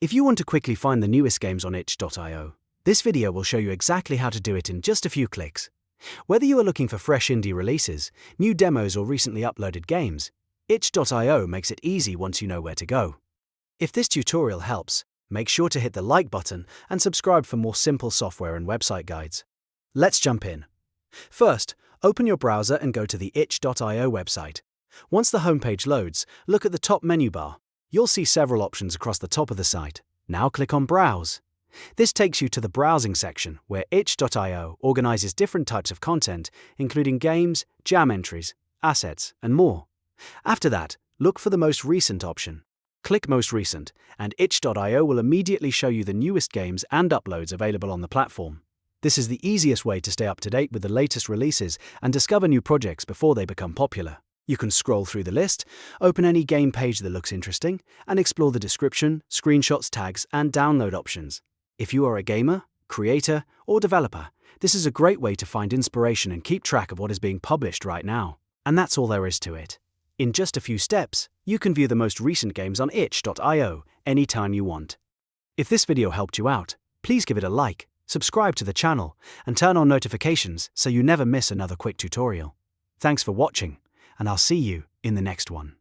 If you want to quickly find the newest games on itch.io, this video will show you exactly how to do it in just a few clicks. Whether you are looking for fresh indie releases, new demos or recently uploaded games, itch.io makes it easy once you know where to go. If this tutorial helps, make sure to hit the like button and subscribe for more simple software and website guides. Let's jump in. First, open your browser and go to the itch.io website. Once the homepage loads, look at the top menu bar. You'll see several options across the top of the site. Now click on Browse. This takes you to the browsing section, where itch.io organizes different types of content, including games, jam entries, assets, and more. After that, look for the most recent option. Click Most Recent, and itch.io will immediately show you the newest games and uploads available on the platform. This is the easiest way to stay up to date with the latest releases and discover new projects before they become popular. You can scroll through the list, open any game page that looks interesting, and explore the description, screenshots, tags, and download options. If you are a gamer, creator, or developer, this is a great way to find inspiration and keep track of what is being published right now. And that's all there is to it. In just a few steps, you can view the most recent games on itch.io anytime you want. If this video helped you out, please give it a like, subscribe to the channel, and turn on notifications so you never miss another quick tutorial. Thanks for watching, and I'll see you in the next one.